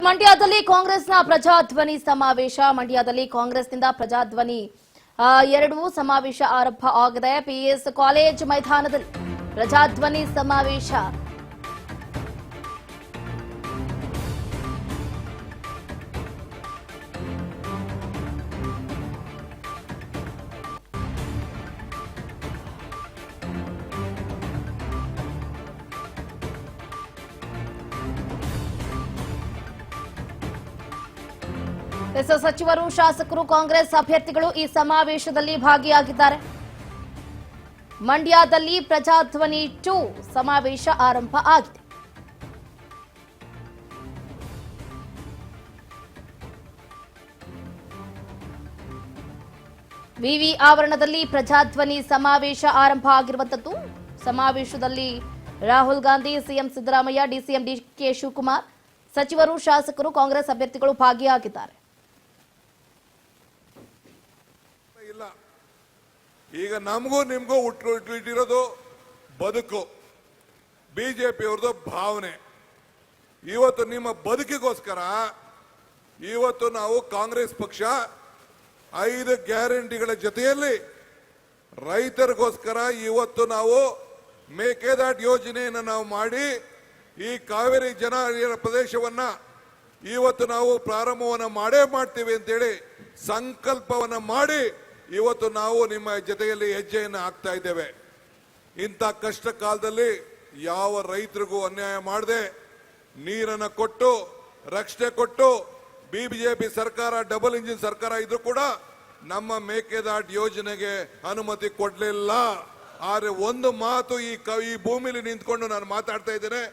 ಮಂಡ್ಯದಲ್ಲಿ ಕಾಂಗ್ರೆಸ್ನ ಪ್ರಜಾಧ್ವನಿ ಸಮಾವೇಶ. ಮಂಡ್ಯದಲ್ಲಿ ಕಾಂಗ್ರೆಸ್ನಿಂದ ಪ್ರಜಾಧ್ವನಿ ಎರಡು ಸಮಾವೇಶ ಆರಂಭ ಆಗಿದೆ. ಪಿಎಸ್ ಕಾಲೇಜ್ ಮೈದಾನದಲ್ಲಿ ಪ್ರಜಾಧ್ವನಿ ಸಮಾವೇಶ. ಸಚಿವರು, ಶಾಸಕರು, ಕಾಂಗ್ರೆಸ್ ಅಭ್ಯರ್ಥಿಗಳು ಈ ಸಮಾವೇಶದಲ್ಲಿ ಭಾಗಿಯಾಗಿದ್ದಾರೆ. ಮಂಡ್ಯದಲ್ಲಿ ಪ್ರಜಾಧ್ವನಿ 2 ಸಮಾವೇಶ ಆರಂಭ ಆಗಿದೆ. ವಿವಿ ಆವರಣದಲ್ಲಿ ಪ್ರಜಾಧ್ವನಿ ಸಮಾವೇಶ ಆರಂಭ ಆಗಿರುವಂತದ್ದು. ಸಮಾವೇಶದಲ್ಲಿ ರಾಹುಲ್ ಗಾಂಧಿ, ಸಿಎಂ ಸಿದ್ದರಾಮಯ್ಯ, ಡಿಸಿಎಂ ಡಿಕೆ ಶಿವಕುಮಾರ್, ಸಚಿವರು, ಶಾಸಕರು, ಕಾಂಗ್ರೆಸ್ ಅಭ್ಯರ್ಥಿಗಳು ಭಾಗಿಯಾಗಿದ್ದಾರೆ. ಈಗ ನಮಗೂ ನಿಮಗೂ ಇಟ್ಟಿರೋದು ಬದುಕು, ಬಿಜೆಪಿ ಅವ್ರದ್ದು ಭಾವನೆ. ಇವತ್ತು ನಿಮ್ಮ ಬದುಕಿಗೋಸ್ಕರ ಇವತ್ತು ನಾವು ಕಾಂಗ್ರೆಸ್ ಪಕ್ಷ 5 ಗ್ಯಾರಂಟಿಗಳ ಜೊತೆಯಲ್ಲಿ ರೈತರಿಗೋಸ್ಕರ ಇವತ್ತು ನಾವು ಮೇಕೆದಾಟು ಯೋಜನೆಯನ್ನು ನಾವು ಮಾಡಿ ಈ ಕಾವೇರಿ ಜಲಾನಯನ ಪ್ರದೇಶವನ್ನ ಇವತ್ತು ನಾವು ಪ್ರಾರಂಭವನ್ನ ಮಾಡೇ ಮಾಡ್ತೀವಿ ಅಂತೇಳಿ ಸಂಕಲ್ಪವನ್ನ ಮಾಡಿ ಇವತ್ತು ನಾವು ನಿಮ್ಮ ಜೊತೆಯಲ್ಲಿ ಹೆಜ್ಜೆಯನ್ನು ಹಾಕ್ತಾ ಇದ್ದೇವೆ. ಇಂಥ ಕಷ್ಟ ಕಾಲದಲ್ಲಿ ಯಾವ ರೈತರಿಗೂ ಅನ್ಯಾಯ ಮಾಡದೆ ನೀರನ್ನು ಕೊಟ್ಟು ರಕ್ಷಣೆ ಕೊಟ್ಟು ಬಿಜೆಪಿ ಸರ್ಕಾರ ಡಬಲ್ ಇಂಜಿನ್ ಸರ್ಕಾರ ಇದ್ರೂ ಕೂಡ ನಮ್ಮ ಮೇಕೆದಾಟು ಯೋಜನೆಗೆ ಅನುಮತಿ ಕೊಡ್ಲಿಲ್ಲ. ಆದ್ರೆ ಒಂದು ಮಾತು ಈ ಭೂಮಿಲಿ ನಿಂತ್ಕೊಂಡು ನಾನು ಮಾತಾಡ್ತಾ ಇದ್ದೇನೆ.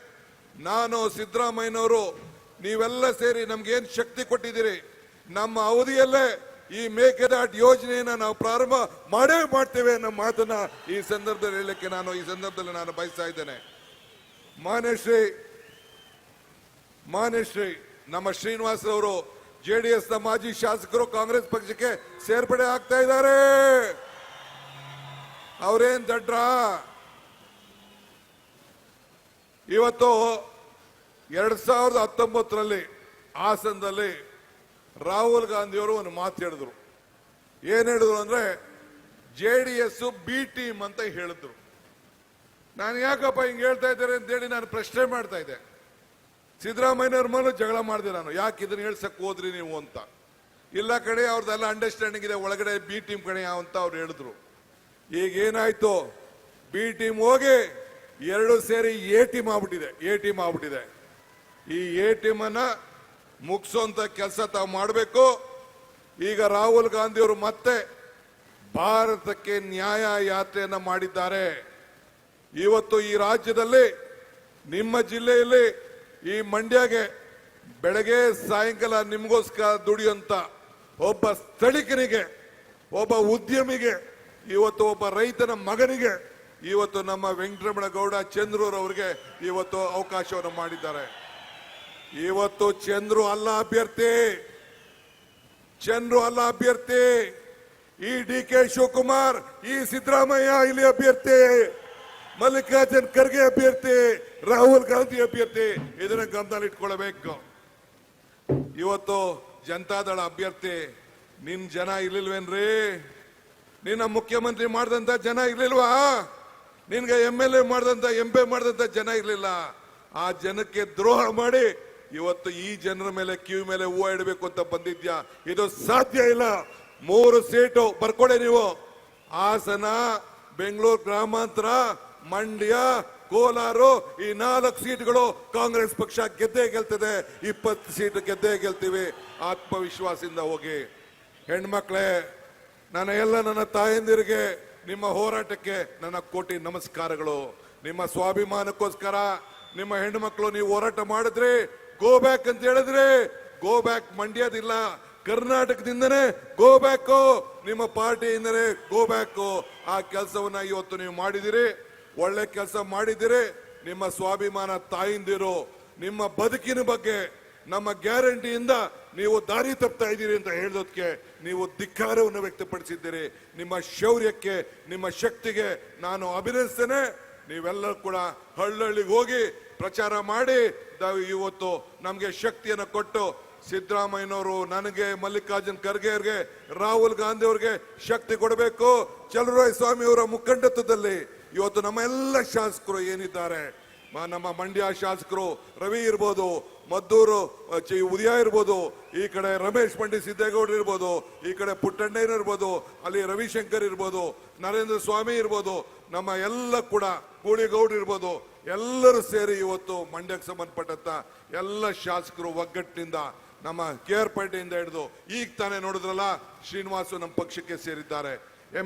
ನಾನು ಸಿದ್ದರಾಮಯ್ಯನವರು ನೀವೆಲ್ಲ ಸೇರಿ ನಮ್ಗೇನ್ ಶಕ್ತಿ ಕೊಟ್ಟಿದ್ದೀರಿ, ನಮ್ಮ ಅವಧಿಯಲ್ಲೇ ಈ ಮೇಕೆದಾಟು ಯೋಜನೆಯನ್ನ ನಾವು ಪ್ರಾರಂಭ ಮಾಡೇ ಮಾಡ್ತೇವೆ ಅನ್ನೋ ಮಾತನ್ನ ಈ ಸಂದರ್ಭದಲ್ಲಿ ಹೇಳಲಿಕ್ಕೆ ನಾನು ಬಯಸ್ತಾ ಇದ್ದೇನೆ. ಮಾನ್ಯಶ್ರೀ ನಮ್ಮ ಶ್ರೀನಿವಾಸ್ ಅವರು ಜೆಡಿಎಸ್ ನ ಮಾಜಿ ಶಾಸಕರು ಕಾಂಗ್ರೆಸ್ ಪಕ್ಷಕ್ಕೆ ಸೇರ್ಪಡೆ ಆಗ್ತಾ ಇದ್ದಾರೆ. ಅವರೇನ್ ದಡ್ರ? ಇವತ್ತು 2019ರಲ್ಲಿ ಹಾಸನದಲ್ಲಿ ರಾಹುಲ್ ಗಾಂಧಿ ಅವರು ಒಂದು ಮಾತು ಹೇಳಿದ್ರು. ಏನ್ ಹೇಳಿದ್ರು ಅಂದ್ರೆ ಜೆಡಿಎಸ್ ಬಿ ಟೀಮ್ ಅಂತ ಹೇಳಿದ್ರು. ನಾನು ಯಾಕಪ್ಪ ಹಿಂಗ್ ಹೇಳ್ತಾ ಇದ್ದಾರೆ ಅಂತೇಳಿ ನಾನು ಪ್ರಶ್ನೆ ಮಾಡ್ತಾ ಇದ್ದೆ. ಸಿದ್ದರಾಮಯ್ಯನವ್ರ ಮೇಲೆ ಜಗಳ ಮಾಡಿದೆ ನಾನು, ಯಾಕೆ ಇದನ್ನ ಹೇಳ್ಸಕ್ ಹೋದ್ರಿ ನೀವು ಅಂತ. ಇಲ್ಲ ಕಡೆ ಅವ್ರದ್ದೆಲ್ಲ ಅಂಡರ್ಸ್ಟ್ಯಾಂಡಿಂಗ್ ಇದೆ, ಒಳಗಡೆ ಬಿ ಟೀಮ್ ಕಡೆ ಅಂತ ಅವ್ರು ಹೇಳಿದ್ರು. ಈಗ ಏನಾಯ್ತು, ಬಿ ಟೀಮ್ ಹೋಗಿ 2 ಸೇರಿ ಎ ಟೀಮ್ ಆಗ್ಬಿಟ್ಟಿದೆ. ಈ ಎ ಟೀಮ್ ಅನ್ನ ಮುಗಿಸೋಂತ ಕೆಲಸ ತಾವು ಮಾಡಬೇಕು. ಈಗ ರಾಹುಲ್ ಗಾಂಧಿ ಅವರು ಮತ್ತೆ ಭಾರತಕ್ಕೆ ನ್ಯಾಯ ಯಾತ್ರೆಯನ್ನ ಮಾಡಿದ್ದಾರೆ. ಇವತ್ತು ಈ ರಾಜ್ಯದಲ್ಲಿ ನಿಮ್ಮ ಜಿಲ್ಲೆಯಲ್ಲಿ ಈ ಮಂಡ್ಯಗೆ ಬೆಳಗ್ಗೆ ಸಾಯಂಕಾಲ ನಿಮಗೋಸ್ಕರ ದುಡಿಯುವಂತ ಒಬ್ಬ ಸ್ಥಳೀಕನಿಗೆ, ಒಬ್ಬ ಉದ್ಯಮಿಗೆ, ಇವತ್ತು ಒಬ್ಬ ರೈತನ ಮಗನಿಗೆ ಇವತ್ತು ನಮ್ಮ ವೆಂಕಟರಮಣಗೌಡ ಚಂದ್ರೂರವರಿಗೆ ಇವತ್ತು ಅವಕಾಶವನ್ನು ಮಾಡಿದ್ದಾರೆ. ಇವತ್ತು ಚಂದ್ರು ಅಲ್ಲ ಅಭ್ಯರ್ಥಿ, ಈ ಡಿ ಕೆ ಶಿವಕುಮಾರ್, ಈ ಸಿದ್ದರಾಮಯ್ಯ ಇಲ್ಲಿ ಅಭ್ಯರ್ಥಿ, ಮಲ್ಲಿಕಾರ್ಜುನ್ ಖರ್ಗೆ ಅಭ್ಯರ್ಥಿ, ರಾಹುಲ್ ಗಾಂಧಿ ಅಭ್ಯರ್ಥಿ. ಇದನ್ನ ಗಮನದಲ್ಲಿ ಇಟ್ಕೊಳ್ಬೇಕು. ಇವತ್ತು ಜನತಾದಳ ಅಭ್ಯರ್ಥಿ ನಿನ್ ಜನ ಇರ್ಲಿಲ್ವೇನ್ರಿ? ನಿನ್ನ ಮುಖ್ಯಮಂತ್ರಿ ಮಾಡಿದಂತ ಜನ ಇರ್ಲಿಲ್ವಾ? ನಿನ್ಗೆ MLA ಮಾಡಿದಂತ MP ಮಾಡಿದಂತ ಜನ ಇರ್ಲಿಲ್ಲ. ಆ ಜನಕ್ಕೆ ದ್ರೋಹ ಮಾಡಿ ಇವತ್ತು ಈ ಜನರ ಮೇಲೆ ಕಿವಿ ಮೇಲೆ ಹೂವು ಇಡಬೇಕು ಅಂತ ಬಂದಿದ್ಯಾ? ಇದು ಸಾಧ್ಯ ಇಲ್ಲ. 3 ಸೀಟು ಬರ್ಕೊಡೆ ನೀವು. ಹಾಸನ, ಬೆಂಗಳೂರು ಗ್ರಾಮಾಂತರ, ಮಂಡ್ಯ, ಕೋಲಾರ, ಈ 4 ಸೀಟ್ಗಳು ಕಾಂಗ್ರೆಸ್ ಪಕ್ಷ ಗೆದ್ದೇ ಗೆಲ್ತದೆ. 20 ಸೀಟ್ ಗೆದ್ದೇ ಗೆಲ್ತೀವಿ. ಆತ್ಮವಿಶ್ವಾಸದಿಂದ ಹೋಗಿ. ಹೆಣ್ಮಕ್ಳೇ, ನನ್ನ ತಾಯಂದಿರಿಗೆ ನಿಮ್ಮ ಹೋರಾಟಕ್ಕೆ ನನ್ನ ಕೋಟಿ ನಮಸ್ಕಾರಗಳು. ನಿಮ್ಮ ಸ್ವಾಭಿಮಾನಕ್ಕೋಸ್ಕರ ನಿಮ್ಮ ಹೆಣ್ಣು ಮಕ್ಕಳು ನೀವು ಹೋರಾಟ ಮಾಡಿದ್ರೆ, ಗೋ ಬ್ಯಾಕ್ ಅಂತ ಹೇಳಿದ್ರೆ, ಗೋ ಬ್ಯಾಕ್ ಮಂಡ್ಯದಿಲ್ಲ, ಕರ್ನಾಟಕದಿಂದನೇ ಗೋ ಬ್ಯಾಕ್, ನಿಮ್ಮ ಪಾರ್ಟಿಯಿಂದನೇ ಗೋ ಬ್ಯಾಕ್. ಆ ಕೆಲಸವನ್ನ ಇವತ್ತು ನೀವು ಮಾಡಿದಿರಿ, ಒಳ್ಳೆ ಕೆಲಸ ಮಾಡಿದಿರಿ. ನಿಮ್ಮ ಸ್ವಾಭಿಮಾನ ತಾಯಿಂದಿರು, ನಿಮ್ಮ ಬದುಕಿನ ಬಗ್ಗೆ, ನಮ್ಮ ಗ್ಯಾರಂಟಿಯಿಂದ ನೀವು ದಾರಿ ತಪ್ತಾ ಇದ್ದೀರಿ ಅಂತ ಹೇಳೋದಕ್ಕೆ ನೀವು ಧಿಕ್ಕಾರವನ್ನು ವ್ಯಕ್ತಪಡಿಸಿದ್ದೀರಿ. ನಿಮ್ಮ ಶೌರ್ಯಕ್ಕೆ, ನಿಮ್ಮ ಶಕ್ತಿಗೆ ನಾನು ಅಭಿನಂದಿಸ್ತೇನೆ. ನೀವೆಲ್ಲರೂ ಕೂಡ ಹಳ್ಳಿಗೆ ಹೋಗಿ ಪ್ರಚಾರ ಮಾಡಿ ಇವತ್ತು ನಮ್ಗೆ ಶಕ್ತಿಯನ್ನು ಕೊಟ್ಟು ಸಿದ್ದರಾಮಯ್ಯನವರು ನನಗೆ, ಮಲ್ಲಿಕಾರ್ಜುನ್ ಖರ್ಗೆ ಅವ್ರಿಗೆ, ರಾಹುಲ್ ಗಾಂಧಿ ಅವ್ರಿಗೆ ಶಕ್ತಿ ಕೊಡಬೇಕು. ಚಲುವರಾಯ ಸ್ವಾಮಿ ಅವರ ಮುಖಂಡತ್ವದಲ್ಲಿ ಇವತ್ತು ನಮ್ಮ ಎಲ್ಲ ಶಾಸಕರು ಏನಿದ್ದಾರೆ, ನಮ್ಮ ಮಂಡ್ಯ ಶಾಸಕರು ರವಿ ಇರ್ಬೋದು, ಮದ್ದೂರು ಉದಯ ಇರ್ಬೋದು, ಈ ಕಡೆ ರಮೇಶ್ ಪಂಡಿತ್ ಸಿದ್ದೇಗೌಡರು ಇರ್ಬೋದು, ಈ ಕಡೆ ಪುಟ್ಟಣ್ಣಯ್ಯನ ಇರ್ಬೋದು, ಅಲ್ಲಿ ರವಿಶಂಕರ್ ಇರ್ಬೋದು, ನರೇಂದ್ರ ಸ್ವಾಮಿ ಇರ್ಬೋದು, ನಮ್ಮ ಎಲ್ಲ ಕೂಡ ಗೂಳಿಗೌಡರು ಇರ್ಬೋದು, ಎಲ್ಲರೂ ಸೇರಿ ಇವತ್ತು ಮಂಡ್ಯಕ್ಕೆ ಸಂಬಂಧಪಟ್ಟಂತ ಎಲ್ಲ ಶಾಸಕರು ಒಗ್ಗಟ್ಟಿನಿಂದ ನಮ್ಮ KR ಪೇಟೆಯಿಂದ ಹಿಡಿದು ಈಗ ತಾನೇ ನೋಡಿದ್ರಲ್ಲ ಶ್ರೀನಿವಾಸು ನಮ್ಮ ಪಕ್ಷಕ್ಕೆ ಸೇರಿದ್ದಾರೆ.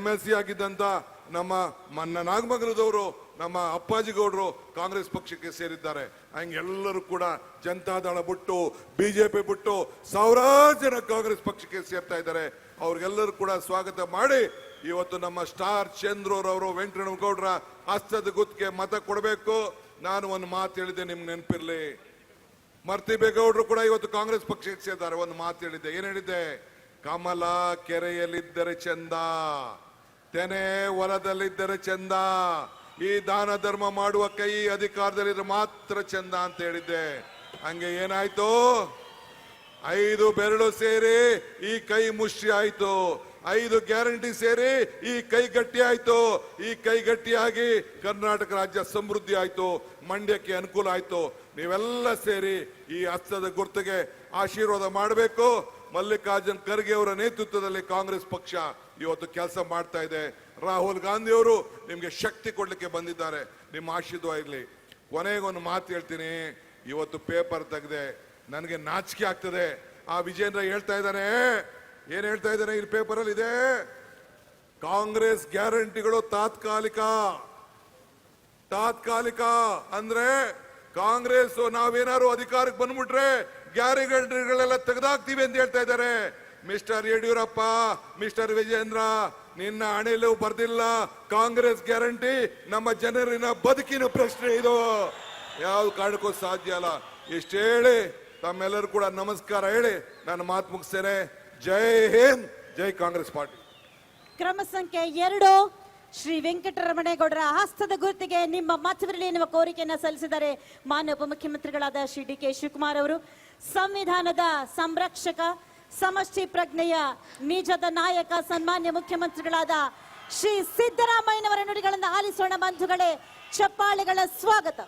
MLC ಆಗಿದ್ದಂತ ನಮ್ಮ ನಾಗಮಂಗಲದವರು ನಮ್ಮ ಅಪ್ಪಾಜಿ ಗೌಡರು ಕಾಂಗ್ರೆಸ್ ಪಕ್ಷಕ್ಕೆ ಸೇರಿದ್ದಾರೆ. ಹಂಗೆಲ್ಲರೂ ಕೂಡ ಜನತಾದಳ ಬಿಟ್ಟು ಬಿಜೆಪಿ ಬಿಟ್ಟು ಸಾವಿರಾರು ಜನ ಕಾಂಗ್ರೆಸ್ ಪಕ್ಷಕ್ಕೆ ಸೇರ್ತಾ ಇದ್ದಾರೆ. ಅವ್ರಿಗೆಲ್ಲರೂ ಕೂಡ ಸ್ವಾಗತ ಮಾಡಿ ಇವತ್ತು ನಮ್ಮ ಸ್ಟಾರ್ ಚಂದ್ರರವರು ವೆಂಕಟರಮಣಗೌಡರ ಹಸ್ತದ ಗುತ್ತಿಗೆ ಮತ ಕೊಡಬೇಕು. ನಾನು ಒಂದು ಮಾತು ಹೇಳಿದ್ದೆ, ನಿಮ್ಗೆ ನೆನಪಿರ್ಲಿ, ಮರ್ತಿಬೇಗೌಡರು ಕೂಡ ಇವತ್ತು ಕಾಂಗ್ರೆಸ್ ಪಕ್ಷಕ್ಕೆ ಸೇರಿದ್ದಾರೆ. ಒಂದು ಮಾತು ಹೇಳಿದ್ದೆ, ಏನ್ ಹೇಳಿದ್ದೆ? ಕಮಲ ಕೆರೆಯಲ್ಲಿದ್ದರೆ ಚಂದ, ತೆನೆ ಹೊಲದಲ್ಲಿದ್ದರೆ ಚಂದ, ಈ ದಾನ ಧರ್ಮ ಮಾಡುವ ಕೈ ಅಧಿಕಾರದಲ್ಲಿದ್ರೆ ಮಾತ್ರ ಚಂದ ಅಂತ ಹೇಳಿದ್ದೆ. ಹಂಗೆ ಏನಾಯ್ತು? 5 ಬೆರಳು ಸೇರಿ ಈ ಕೈ ಮುಷ್ಟಿ ಆಯ್ತು, 5 ಗ್ಯಾರಂಟಿ ಸೇರಿ ಈ ಕೈ ಗಟ್ಟಿ ಆಯ್ತು. ಈ ಕೈ ಗಟ್ಟಿಯಾಗಿ ಕರ್ನಾಟಕ ರಾಜ್ಯ ಸಮೃದ್ಧಿ ಆಯ್ತು, ಮಂಡ್ಯಕ್ಕೆ ಅನುಕೂಲ ಆಯ್ತು. ನೀವೆಲ್ಲ ಸೇರಿ ಈ ಹಸ್ತದ ಗುರುತಿಗೆ ಆಶೀರ್ವಾದ ಮಾಡಬೇಕು. ಮಲ್ಲಿಕಾರ್ಜುನ್ ಖರ್ಗೆ ಅವರ ನೇತೃತ್ವದಲ್ಲಿ ಕಾಂಗ್ರೆಸ್ ಪಕ್ಷ ಇವತ್ತು ಕೆಲಸ ಮಾಡ್ತಾ ಇದೆ. ರಾಹುಲ್ ಗಾಂಧಿ ಅವರು ನಿಮ್ಗೆ ಶಕ್ತಿ ಕೊಡ್ಲಿಕ್ಕೆ ಬಂದಿದ್ದಾರೆ. ನಿಮ್ಮ ಆಶೀರ್ವಾದ ಇರಲಿ. ಕೊನೆಗೊಂದು ಮಾತು ಹೇಳ್ತೀನಿ, ಇವತ್ತು ಪೇಪರ್ ತೆಗೆದೆ, ನನಗೆ ನಾಚಿಕೆ ಆಗ್ತದೆ. ಆ ವಿಜೇಂದ್ರ ಹೇಳ್ತಾ ಇದ್ದಾನೆ, ಏನ್ ಹೇಳ್ತಾ ಇದ್ದಾನೆ ಈ ಪೇಪರ್ ಅಲ್ಲಿ ಇದೆ, ಕಾಂಗ್ರೆಸ್ ಗ್ಯಾರಂಟಿಗಳು ತಾತ್ಕಾಲಿಕ ಅಂದ್ರೆ ಕಾಂಗ್ರೆಸ್ ನಾವೇನಾದ್ರು ಅಧಿಕಾರಕ್ಕೆ ಬಂದ್ಬಿಟ್ರೆ ಗ್ಯಾರಂಟಿಗಳೆಲ್ಲ ತೆಗೆದಾಕ್ತೀವಿ ಅಂತ ಹೇಳ್ತಾ ಇದ್ದಾರೆ. ಮಿಸ್ಟರ್ ಯಡಿಯೂರಪ್ಪ, ಮಿಸ್ಟರ್ ವಿಜೇಂದ್ರ, ನಿನ್ನ ಹಣೆಯಲ್ಲೂ ಬರ್ದಿಲ್ಲ ಕಾಂಗ್ರೆಸ್ ಗ್ಯಾರಂಟಿ. ನಮ್ಮ ಜನರಿನ ಬದುಕಿನ ಪ್ರಶ್ನೆ ಇದು, ಯಾವ ಕಾರಣಕ್ಕೂ ಸಾಧ್ಯ ಅಲ್ಲ. ಇಷ್ಟು ಹೇಳಿ ತಮ್ಮೆಲ್ಲರೂ ಕೂಡ ನಮಸ್ಕಾರ ಹೇಳಿ ನಾನು ಮಾತು ಮುಗಿಸ್ತೇನೆ. ಜೈ ಹಿಂದ್, ಜೈ ಕಾಂಗ್ರೆಸ್ ಪಾರ್ಟಿ. ಕ್ರಮ ಸಂಖ್ಯೆ 2, ಶ್ರೀ ವೆಂಕಟರಮಣೇಗೌಡರ ಹಸ್ತದ ಗುರುತಿಗೆ ನಿಮ್ಮ ಮತವಿರಲಿ ಎನ್ನುವ ಕೋರಿಕೆಯನ್ನು ಸಲ್ಲಿಸಿದ್ದಾರೆ ಮಾನ್ಯ ಉಪಮುಖ್ಯಮಂತ್ರಿಗಳಾದ ಶ್ರೀ DK ಶಿವಕುಮಾರ್ ಅವರು. ಸಂವಿಧಾನದ ಸಂರಕ್ಷಕ, ಸಮಷ್ಟಿ ಪ್ರಜ್ಞೆಯ ನಿಜದ ನಾಯಕ, ಸನ್ಮಾನ್ಯ ಮುಖ್ಯಮಂತ್ರಿಗಳಾದ ಶ್ರೀ ಸಿದ್ದರಾಮಯ್ಯನವರ ನುಡಿಗಳನ್ನು ಆಲಿಸೋಣ ಬಂಧುಗಳೇ. ಚಪ್ಪಾಳೆಗಳ ಸ್ವಾಗತ.